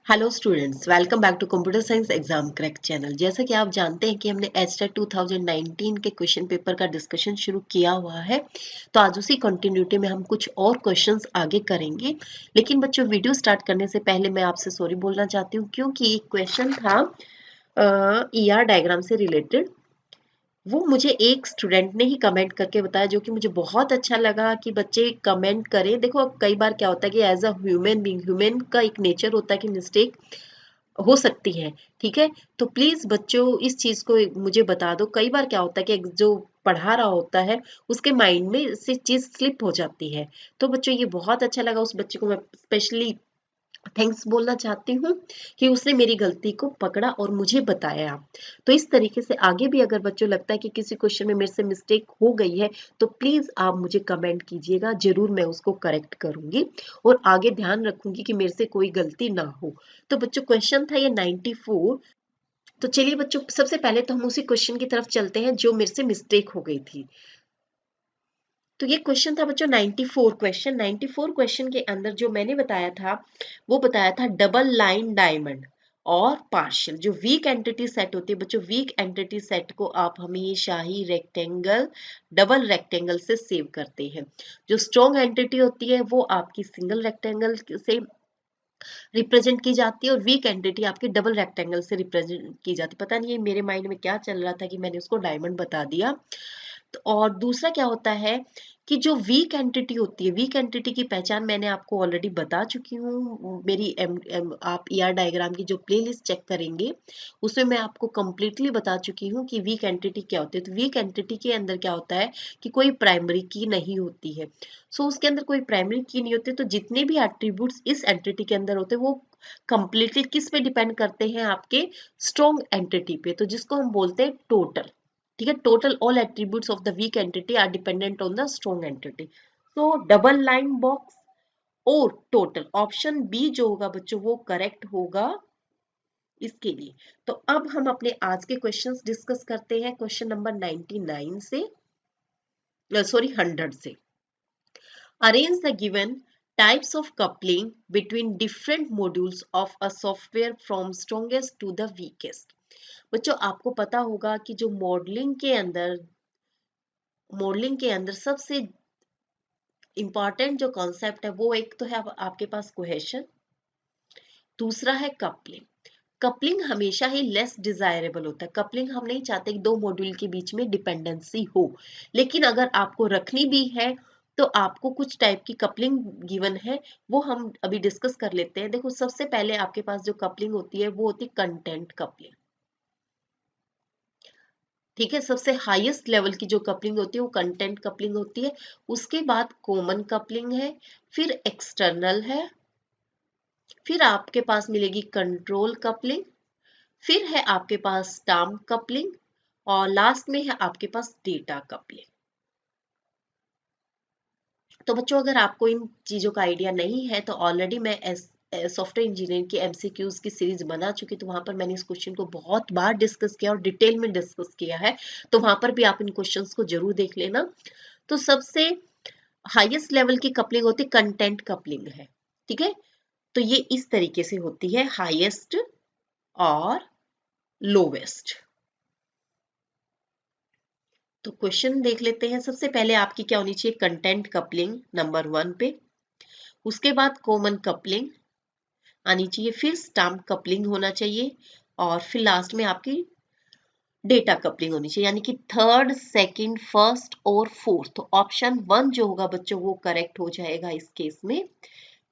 Hello students, welcome back to computer science exam crack channel. जैसा कि आप जानते हैं कि हमने एचटेट 2019 के क्वेश्चन पेपर का डिस्कशन शुरू किया हुआ है, तो आज उसी कंटिन्यूटी में हम कुछ और क्वेश्चंस आगे करेंगे। लेकिन बच्चों, वीडियो स्टार्ट करने से पहले मैं आपसे सॉरी बोलना चाहती हूँ, क्योंकि एक क्वेश्चन था ईआर डायग्राम से रिलेटेड। वो मुझे एक स्टूडेंट ने ही कमेंट करके बताया, जो कि मुझे बहुत अच्छा लगा कि बच्चे कमेंट करें। देखो, कई बार क्या होता है कि as a human being, human का एक नेचर होता है कि मिस्टेक हो सकती है। ठीक है, तो प्लीज बच्चों इस चीज को मुझे बता दो। कई बार क्या होता है कि जो पढ़ा रहा होता है उसके माइंड में से चीज स्लिप हो जाती है। तो बच्चों, ये बहुत अच्छा लगा, उस बच्चे को मैं स्पेशली थैंक्स बोलना चाहती हूँ कि उसने मेरी गलती को पकड़ा और मुझे बताया। तो इस तरीके से आगे भी अगर बच्चों लगता है कि किसी क्वेश्चन में मेरे से मिस्टेक हो गई है, तो प्लीज आप मुझे कमेंट कीजिएगा, जरूर मैं उसको करेक्ट करूंगी और आगे ध्यान रखूंगी कि मेरे से कोई गलती ना हो। तो बच्चों, क्वेश्चन था ये 94। तो चलिए बच्चों, सबसे पहले तो हम उसी क्वेश्चन की तरफ चलते हैं जो मेरे से मिस्टेक हो गई थी। तो ये क्वेश्चन था बच्चों 94 क्वेश्चन। 94 क्वेश्चन के अंदर जो मैंने बताया था, वो बताया था डबल लाइन डायमंड और पार्शियल। जो वीक एंटिटी सेट होती है बच्चों, वीक एंटिटी सेट को आप हमेशा ही रेक्टेंगल, डबल रेक्टेंगल से सेव करते हैं। जो स्ट्रॉन्ग एंटिटी होती है वो आपकी सिंगल रेक्टेंगल से रिप्रेजेंट की जाती है और वीक एंटिटी आपकी डबल रेक्टेंगल से रिप्रेजेंट की जाती है। पता नहीं ये मेरे माइंड में क्या चल रहा था कि मैंने उसको डायमंड बता दिया। तो और दूसरा क्या होता है कि जो वीक एंटिटी होती है, वीक एंटिटी की पहचान मैंने आपको ऑलरेडी बता चुकी हूँ। मेरी आप ईआर डायग्राम की जो प्लेलिस्ट चेक करेंगे उसमें मैं आपको कंप्लीटली बता चुकी हूँ कि वीक एंटिटी क्या होती है। तो वीक एंटिटी के अंदर क्या होता है कि कोई प्राइमरी की नहीं होती है। सो उसके अंदर कोई प्राइमरी की नहीं होती, तो जितने भी एट्रीब्यूट्स इस एंटिटी के अंदर होते हैं वो कंप्लीटली किस पे डिपेंड करते हैं? आपके स्ट्रॉन्ग एंटिटी पे, तो जिसको हम बोलते हैं टोटल। ठीक है, total all attributes of the weak entity are dependent on the strong entity. तो डबल लाइन बॉक्स और टोटल, ऑप्शन बी जो होगा बच्चों वो करेक्ट होगा इसके लिए। तो अब हम अपने आज के क्वेश्चंस डिस्कस करते हैं, क्वेश्चन नंबर 99 से, सॉरी 100 से। Arrange the given types of coupling between different modules of a software from strongest to the weakest। बच्चों, आपको पता होगा कि जो मॉडलिंग के अंदर सबसे इंपॉर्टेंट जो कॉन्सेप्ट है वो एक तो है आपके पास कोहेशन, दूसरा है कपलिंग। कपलिंग हमेशा ही लेस डिजायरेबल होता है। कपलिंग हम नहीं चाहते कि दो मॉड्यूल के बीच में डिपेंडेंसी हो, लेकिन अगर आपको रखनी भी है तो आपको कुछ टाइप की कपलिंग गिवन है, वो हम अभी डिस्कस कर लेते हैं। देखो, सबसे पहले आपके पास जो कपलिंग होती है वो होती है कंटेंट कपलिंग। ठीक है, सबसे हाईएस्ट लेवल की जो कपलिंग होती है वो कंटेंट कपलिंग होती है। उसके बाद कॉमन कपलिंग है, फिर एक्सटर्नल है, फिर आपके पास मिलेगी कंट्रोल कपलिंग, फिर है आपके पास स्टाम्प कपलिंग और लास्ट में है आपके पास डेटा कपलिंग। तो बच्चों, अगर आपको इन चीजों का आइडिया नहीं है तो ऑलरेडी मैं सॉफ्टवेयर इंजीनियरिंग के एमसीक्यूज की सीरीज बना चुकी, तो वहां पर मैंने इस क्वेश्चन को बहुत बार डिस्कस किया और डिटेल में डिस्कस किया है। तो वहां पर भी आप इन क्वेश्चंस को जरूर देख लेना। तो सबसे हाईएस्ट लेवल की कपलिंग होती है कंटेंट कपलिंग है। ठीक है, तो ये इस तरीके से होती है, हाईएस्ट और लोवेस्ट। तो क्वेश्चन देख लेते हैं। सबसे पहले आपकी क्या होनी चाहिए? कंटेंट कपलिंग नंबर 1 पे, उसके बाद कॉमन कपलिंग आनी चाहिए, फिर स्टैम्प कपलिंग होना चाहिए और फिर लास्ट में आपकी डेटा कपलिंग होनी चाहिए, यानी कि थर्ड, सेकंड, फर्स्ट और फोर्थ। तो ऑप्शन 1 जो होगा बच्चों वो करेक्ट हो जाएगा इस केस में।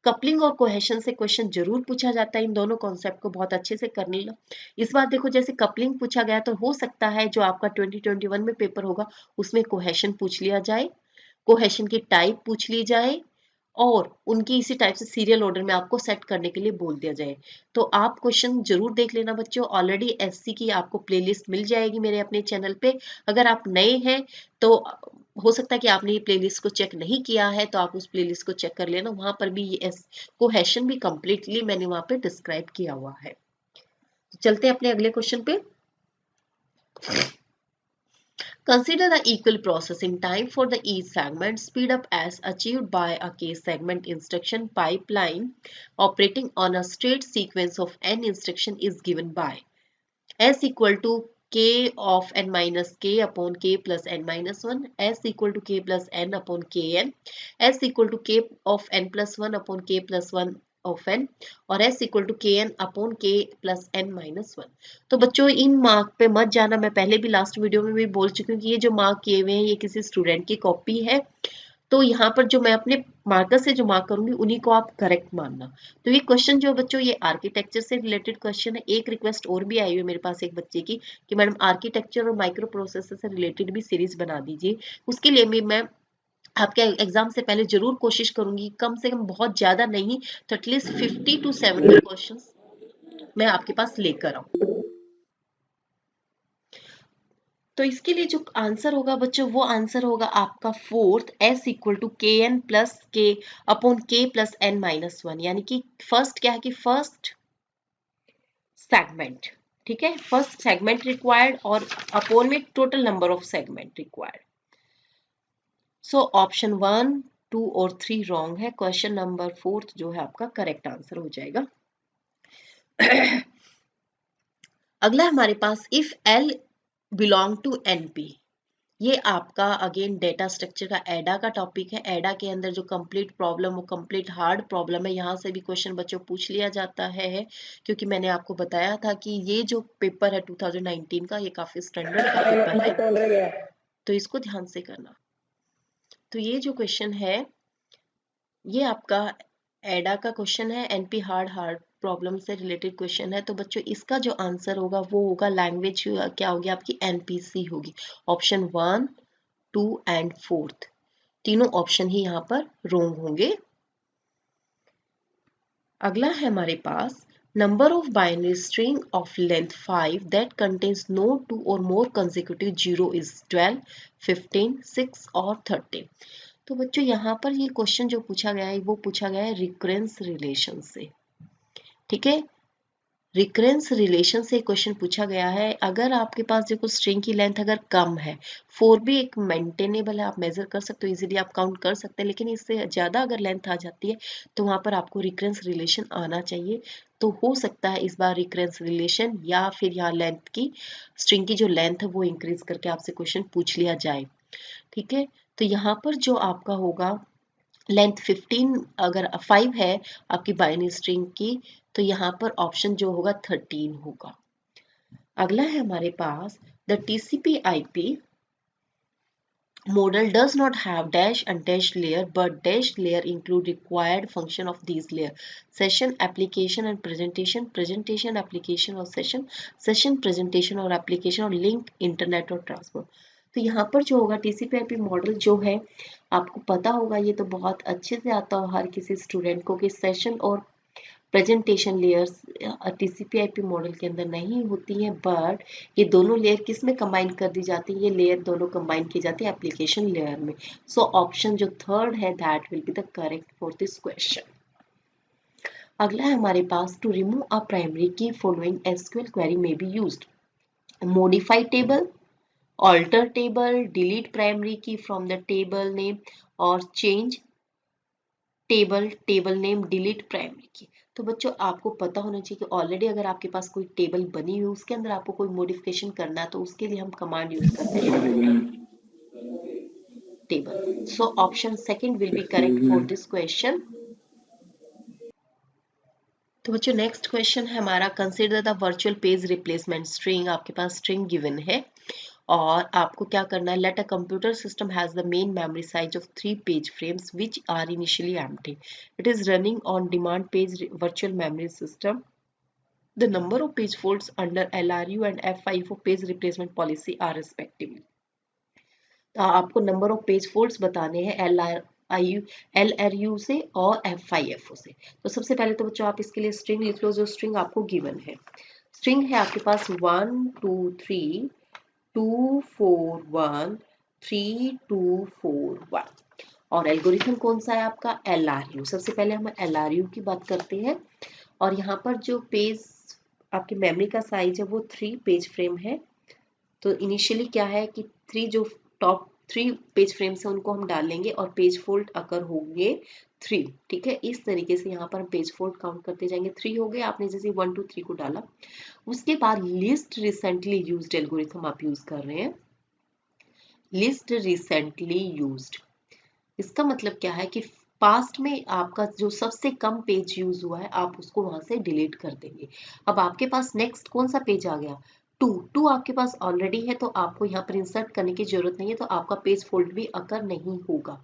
कपलिंग और कोहेशन से क्वेश्चन जरूर पूछा जाता है, इन दोनों कॉन्सेप्ट को बहुत अच्छे से करने लो। इस बार देखो, जैसे कपलिंग पूछा गया तो हो सकता है जो आपका 2021 में पेपर होगा उसमें कोहेशन पूछ लिया जाए, कोहेशन की टाइप पूछ ली जाए और उनकी इसी टाइप से सीरियल ऑर्डर में आपको सेट करने के लिए बोल दिया जाए। तो आप क्वेश्चन जरूर देख लेना बच्चों। ऑलरेडी एससी की आपको प्लेलिस्ट मिल जाएगी मेरे अपने चैनल पे। अगर आप नए हैं तो हो सकता है कि आपने ये प्लेलिस्ट को चेक नहीं किया है, तो आप उस प्लेलिस्ट को चेक कर लेना, वहां पर भी ये कोहेशन भी कंप्लीटली मैंने वहां पे डिस्क्राइब किया हुआ है। तो चलते हैं अपने अगले क्वेश्चन पे। Consider the equal processing time for the each segment. Speed up as achieved by a case segment instruction pipeline operating on a straight sequence of n instruction is given by S equal to k of n minus k upon k plus n minus 1, S equal to k plus n upon kn, S equal to k of n plus 1 upon k plus 1 of n और S equal to के N upon के plus N minus 1। तो बच्चों इन mark पे मत जाना, मैं पहले भी लास्ट वीडियो में भी बोल चुकी हूँ कि ये जो मार्क किए हुए हैं ये किसी स्टूडेंट की कॉपी है, तो यहाँ पर जो मैं अपने मार्कर से जो मार्क करूंगी उन्हीं को आप करेक्ट मानना। तो ये क्वेश्चन जो बच्चों ये आर्किटेक्चर से रिलेटेड क्वेश्चन है। एक रिक्वेस्ट और भी आई हुई है मेरे पास एक बच्चे की कि मैडम आर्किटेक्चर और माइक्रो प्रोसेसर से रिलेटेड भी सीरीज बना दीजिए। उसके लिए भी मैं आपके एग्जाम से पहले जरूर कोशिश करूंगी, कम से कम बहुत ज्यादा नहीं तो एटलीस्ट 50 to 70 क्वेश्चंस मैं आपके पास लेकर आऊं। तो इसके लिए जो आंसर होगा बच्चों वो आंसर होगा आपका फोर्थ, S इक्वल टू के एन प्लस के अपॉन के प्लस एन माइनस 1, यानी कि फर्स्ट क्या है कि फर्स्ट सेगमेंट, ठीक है, फर्स्ट सेगमेंट रिक्वायर्ड और अपॉन में total number of segment required. So option 1, 2 और 3 रॉन्ग है। क्वेश्चन नंबर फोर्थ जो है आपका करेक्ट आंसर हो जाएगा। अगला हमारे पास if L belong to NP, ये आपका अगेन डेटा स्ट्रक्चर का एडा का टॉपिक है। एडा के अंदर जो कंप्लीट प्रॉब्लम वो कंप्लीट हार्ड प्रॉब्लम है, यहाँ से भी क्वेश्चन बच्चों पूछ लिया जाता है क्योंकि मैंने आपको बताया था कि ये जो पेपर है 2019 का ये काफी स्टैंडर्ड का पेपर है, तो इसको ध्यान से करना। तो ये जो क्वेश्चन है ये आपका एडा का क्वेश्चन है, एनपी हार्ड प्रॉब्लम से रिलेटेड क्वेश्चन है। तो बच्चों इसका जो आंसर होगा वो होगा लैंग्वेज क्या होगी आपकी एनपीसी होगी। ऑप्शन 1, 2 एंड 4 तीनों ऑप्शन ही यहाँ पर रोंग होंगे। अगला है हमारे पास number of binary string of length 5 that contains no 2 or more consecutive 0 is 12, 15, 6 और 13। तो बच्चों यहाँ पर ये क्वेश्चन जो पूछा गया है वो पूछा गया है रिकरेंस रिलेशन से, ठीक है, रिकरेंस रिलेशन से क्वेश्चन पूछा गया है। अगर आपके पास देखो स्ट्रिंग की लेंथ अगर कम है, 4 भी एक मेंटेनेबल है, आप मेजर कर सकते हो, इजीली आप काउंट कर सकते हैं, लेकिन इससे ज्यादा अगर लेंथ आ जाती है तो वहां पर आपको रिकरेंस रिलेशन आना चाहिए। तो हो सकता है इस बार रिकरेंस रिलेशन या फिर यहाँ लेंथ की स्ट्रिंग की जो लेंथ है वो इंक्रीज करके आपसे क्वेश्चन पूछ लिया जाए, ठीक है। तो यहाँ पर जो आपका होगा लेंथ 15 अगर 5 है आपकी बाइनरी स्ट्रिंग की, तो यहाँ पर ऑप्शन जो होगा 13 होगा। अगला है हमारे पास the TCP IP model does not have dash and dash layer but dash layer include required function of these layer: session, application and presentation, presentation, application और session, session, presentation और application और link, internet और transport। तो यहाँ पर जो होगा TCP/IP model जो है आपको पता होगा, ये तो बहुत अच्छे से आता हो हर किसी स्टूडेंट को कि सेशन और प्रेजेंटेशन लेयर्स TCP/IP मॉडल के अंदर नहीं होती हैं, बट ये दोनों लेयर किस में कंबाइन कर दी जाती है, ये लेयर दोनों कंबाइन की जाती है एप्लीकेशन लेयर में। सो ऑप्शन जो थर्ड है that will be the correct for this question. अगला है हमारे पास to remove a primary key following SQL query में be used: modify table, alter table, delete primary key from the table name और change table, table name, delete primary key. तो बच्चों आपको पता होना चाहिए कि ऑलरेडी अगर आपके पास कोई टेबल बनी हुई उसके अंदर आपको कोई मॉडिफिकेशन करना है तो उसके लिए हम कमांड यूज करते हैं table. So option second will be correct for this question. तो बच्चों नेक्स्ट क्वेश्चन है हमारा consider the virtual page replacement string. आपके पास स्ट्रिंग गिवन है और आपको क्या करना है, let a computer system has the main memory size of 3 page frames which are initially empty, it is running on demand page virtual memory system, the number of page folds under LRU and F5 page replacement policy are respectively. तो आपको number of page folds बताने हैं LRU से और F5FO से। तो सबसे पहले तो बच्चों आप इसके लिए स्ट्रिंग लिख लो, जो स्ट्रिंग आपको गिवन है। स्ट्रिंग है आपके पास 1 2 3 2 4 1 3 2 4 1 और एल्गोरिथम कौन सा है आपका LRU। सबसे पहले हम LRU की बात करते हैं और यहाँ पर जो पेज आपकी मेमोरी का साइज है वो 3 पेज फ्रेम है। तो इनिशियली क्या है कि 3 जो टॉप 3 पेज फ्रेम्स है उनको हम डाल लेंगे और पेज फोल्ड अकर होंगे 3। ठीक है, इस तरीके से यहाँ पर हम पेज फोल्ड काउंट करते जाएंगे। 3 हो गए, आपने जैसे 1 2 3 को डाला। उसके बाद लिस्ट रिसेंटली यूज्ड एल्गोरिथम आप यूज कर रहे हैं। लिस्ट रिसेंटली यूज्ड, इसका मतलब क्या है कि पास्ट में आपका जो सबसे कम पेज यूज हुआ है आप उसको वहां से डिलीट कर देंगे। अब आपके पास नेक्स्ट कौन सा पेज आ गया, 2 आपके पास ऑलरेडी है तो आपको यहाँ पर इंसर्ट करने की जरूरत नहीं है, तो आपका पेज फोल्ड भी अकर नहीं होगा।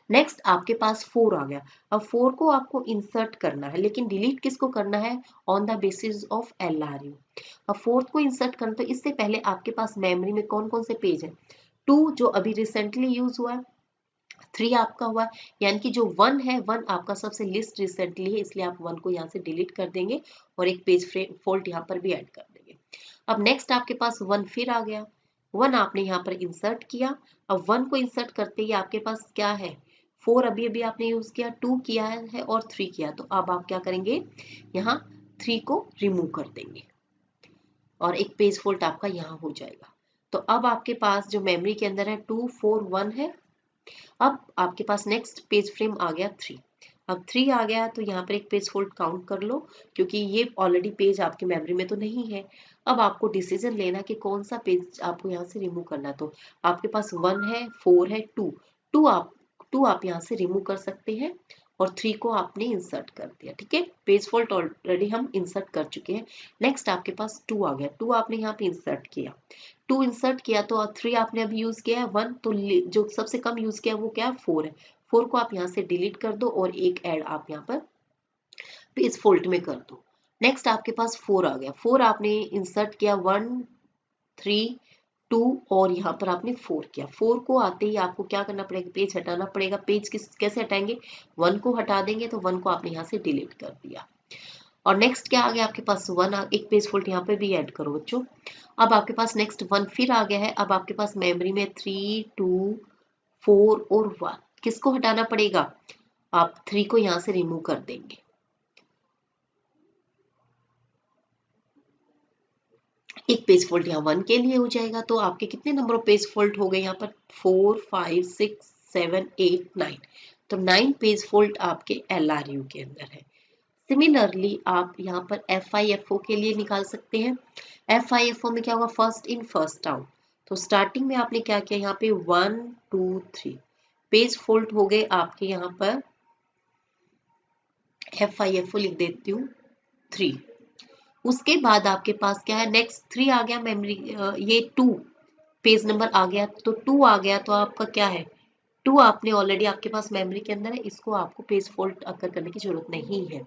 नेक्स्ट आपके पास 4 आ गया। अब 4 को आपको इंसर्ट करना है, लेकिन डिलीट किसको करना है, on the basis of LRU। अब 4th को इंसर्ट करना, तो इससे पहले आपके पास मेमोरी में कौन कौन से पेज है, 2 जो अभी रिसेंटली यूज हुआ है, 3 आपका हुआ, यानी कि जो 1 है 1 आपका सबसे लिस्ट रिसेंटली है, इसलिए आप 1 को यहाँ से डिलीट कर देंगे और एक पेज फोल्ड यहाँ पर भी ऐड कर देंगे। अब नेक्स्ट आपके पास 1 फिर आ गया, 1 आपने यहाँ पर इंसर्ट किया। अब 1 को इंसर्ट करते ही आपके पास क्या है, 4 अभी अभी आपने यूज किया, 2 किया है और 3 किया, तो अब आप क्या करेंगे, यहाँ 3 को रिमूव कर देंगे और एक पेज फोल्ड आपका यहाँ हो जाएगा। तो अब आपके पास जो मेमोरी के अंदर है 2 4 1 है। अब आपके पास नेक्स्ट पेज फ्रेम आ गया 3। अब 3 आ गया तो यहाँ पर एक पेज फोल्ड काउंट कर लो, क्योंकि ये ऑलरेडी पेज आपकी मेमोरी में तो नहीं है। अब आपको डिसीजन लेना कि कौन सा पेज आपको यहाँ से रिमूव करना है। तो आपके पास 1 है 4 है 2, 2 आप यहाँ से रिमूव कर सकते हैं और 3 को आपने इंसर्ट कर दिया। ठीक है, पेज फोल्ड ऑलरेडी हम इंसर्ट कर चुके हैं। नेक्स्ट आपके पास 2 आ गया, 2 आपने यहाँ पे इंसर्ट किया, 2 इंसर्ट किया तो 3 आपने अभी यूज किया है 1, तो जो सबसे कम यूज किया वो क्या है, 4 है। 4 को आप यहाँ से डिलीट कर दो और एक ऐड आप यहाँ पर पेज फोल्ड में कर दो। नेक्स्ट आपके पास 4 आ गया, 4 आपने इंसर्ट किया 1 3 2 और यहाँ पर आपने 4 किया। 4 को आते ही आपको क्या करना पड़ेगा, पेज हटाना पड़ेगा। पेज कैसे हटाएंगे, 1 को हटा देंगे, तो 1 को आपने यहाँ से डिलीट कर दिया। और नेक्स्ट क्या आ गया आपके पास 1, एक पेज फोल्ड यहाँ पे भी ऐड करो बच्चों। अब आपके पास नेक्स्ट 1 फिर आ गया है। अब आपके पास मेमोरी में 3 2 4 और 1, किसको हटाना पड़ेगा, आप 3 को यहाँ से रिमूव कर देंगे। एक पेज फोल्ड यहाँ 1 के लिए हो जाएगा, तो आपके कितने नंबर ऑफ पेज फोल्ड हो गए यहाँ पर, 4 5 6 7 8 9, तो 9 पेज फोल्ड आपके LRU के अंदर है। सिमिलरली आप यहाँ पर FIFO के लिए निकाल सकते हैं। FIFO में क्या होगा, फर्स्ट इन फर्स्ट आउट। तो स्टार्टिंग में आपने क्या किया, यहाँ पे 1 2 3 पेज फोल्ड हो गए आपके, यहाँ पर FIFO लिख देती हूँ 3। उसके बाद आपके पास क्या है, नेक्स्ट 3 आ गया मेमोरी, ये 2 पेज नंबर आ गया, तो 2 आ गया तो आपका क्या है, 2 आपने ऑलरेडी आपके पास मेमोरी के अंदर है, इसको आपको पेज फोल्ड अकर करने की जरूरत नहीं है।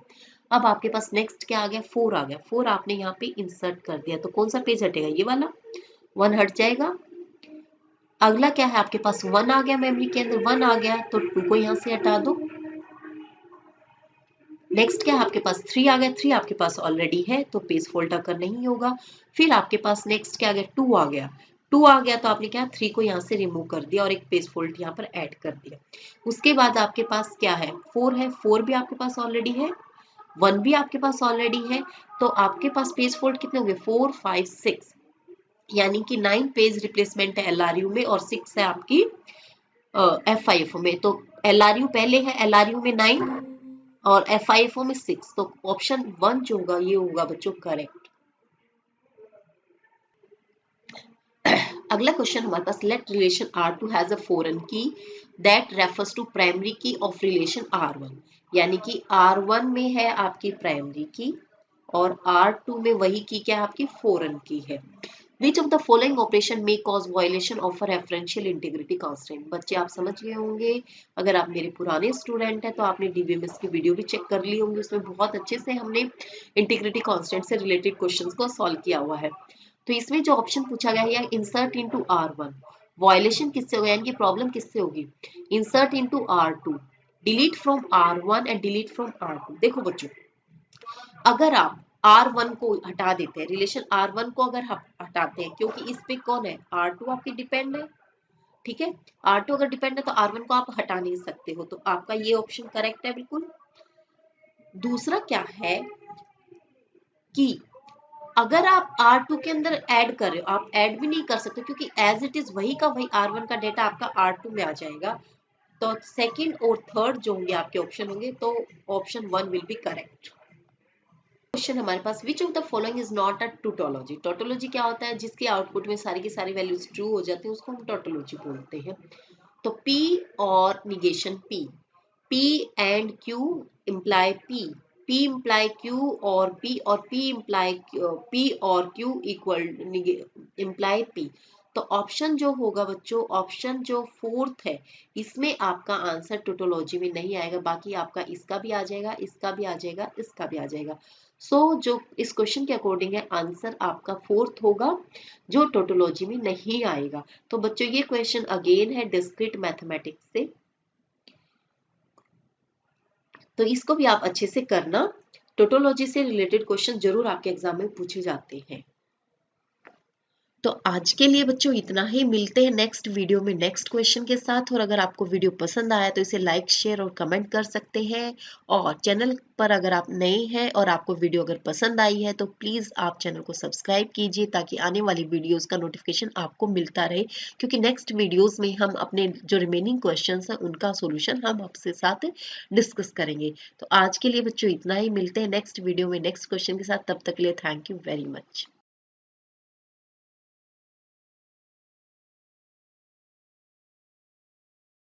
अब आपके पास नेक्स्ट क्या आ गया, 4 आ गया, 4 आपने यहाँ पे इंसर्ट कर दिया, तो कौन सा पेज हटेगा, ये वाला 1 हट जाएगा। अगला क्या है, आपके पास 1 आ गया मेमोरी के अंदर, 1 आ गया तो 2 को यहाँ से हटा दो। नेक्स्ट क्या है आपके पास 3 आ गया, 3 आपके पास ऑलरेडी है तो पेज फोल्ड अकर नहीं होगा। फिर आपके पास नेक्स्ट क्या आ गया, 2 आ गया, 2 आ गया तो आपने क्या 3 को यहाँ से रिमूव कर दिया और एक पेज फोल्ड यहाँ पर ऐड कर दिया। उसके बाद आपके पास क्या है, 4 है, 4 भी आपके पास ऑलरेडी है, 1 भी आपके पास ऑलरेडी है, तो आपके पास पेज फोल्ड कितने हो गए, 4 5 6, यानी कि 9 पेज रिप्लेसमेंट है LRU में और 6 है आपकी FIFO में। तो LRU पहले है, LRU में 9 और FIFO में 6, तो ऑप्शन 1 जो होगा ये होगा बच्चों करेक्ट। अगला क्वेश्चन हमारे पास, let relation R2 has a foreign key that refers to primary key of relation R1, यानी कि R1 में है आपकी प्राइमरी की और R2 में वही की क्या है आपकी फॉरेन की है। Which of the following operation may cause violation of a referential integrity constant? बच्चे आप समझ गए होंगे, अगर आप मेरे पुराने स्टूडेंट हैं तो आपने DBMS की वीडियो भी चेक कर ली होंगी, उसमें बहुत अच्छे से हमने इंटीग्रिटी कांस्टेंट से रिलेटेड क्वेश्चंस को सॉल्व किया हुआ है। तो इसमें जो ऑप्शन पूछा गया है, इंसर्ट इनटू R1, वायलेशन किससे होगा, यानी कि प्रॉब्लम किससे होगी, insert into R2, delete from R1 and delete from R2। देखो बच्चों, अगर आप R1 को हटा देते हैं, रिलेशन R1 को अगर हम हटाते हैं, क्योंकि इस पे कौन है, R2 आपकी डिपेंड है, ठीक है, R2 अगर डिपेंड है तो R1 को आप हटा नहीं सकते हो, तो आपका ये ऑप्शन करेक्ट है बिल्कुल। दूसरा क्या है कि अगर आप R2 के अंदर ऐड कर रहे हो, आप ऐड भी नहीं कर सकते क्योंकि एज इट इज वही का वही R1 का डेटा आपका R2 में आ जाएगा। तो सेकंड और थर्ड जो होंगे आपके ऑप्शन होंगे, तो option 1 will be correct. Question हमारे पास, which of the following is not a tautology. Tautology क्या होता है? जिसके आउटपुट में सारी की सारी वैल्यूज ट्रू हो जाती है उसको हम टोटोलॉजी बोलते हैं। तो P और negation P and Q imply P imply Q और P इम्प्लाई P और Q इक्वल इम्प्लाई P। तो ऑप्शन जो होगा बच्चों, ऑप्शन जो फोर्थ है, इसमें आपका आंसर टोटोलॉजी में नहीं आएगा, बाकी आपका इसका भी आ जाएगा, इसका भी आ जाएगा, इसका भी आ जाएगा। जो इस क्वेश्चन के अकॉर्डिंग है, आंसर आपका फोर्थ होगा जो टोटोलॉजी में नहीं आएगा। तो बच्चों ये क्वेश्चन अगेन है डिस्क्रीट मैथमेटिक्स से, तो इसको भी आप अच्छे से करना। टोटोलॉजी से रिलेटेड क्वेश्चन जरूर आपके एग्जाम में पूछे जाते हैं। तो आज के लिए बच्चों इतना ही, मिलते हैं नेक्स्ट वीडियो में नेक्स्ट क्वेश्चन के साथ। और अगर आपको वीडियो पसंद आया तो इसे लाइक शेयर और कमेंट कर सकते हैं। और चैनल पर अगर आप नए हैं और आपको वीडियो अगर पसंद आई है तो प्लीज़ आप चैनल को सब्सक्राइब कीजिए ताकि आने वाली वीडियोस का नोटिफिकेशन आपको मिलता रहे, क्योंकि नेक्स्ट वीडियोस में हम अपने जो रिमेनिंग क्वेश्चन हैं उनका सोल्यूशन हम आपसे साथ डिस्कस करेंगे। तो आज के लिए बच्चों इतना ही, मिलते हैं नेक्स्ट वीडियो में नेक्स्ट क्वेश्चन के साथ। तब तक के लिए थैंक यू वेरी मच।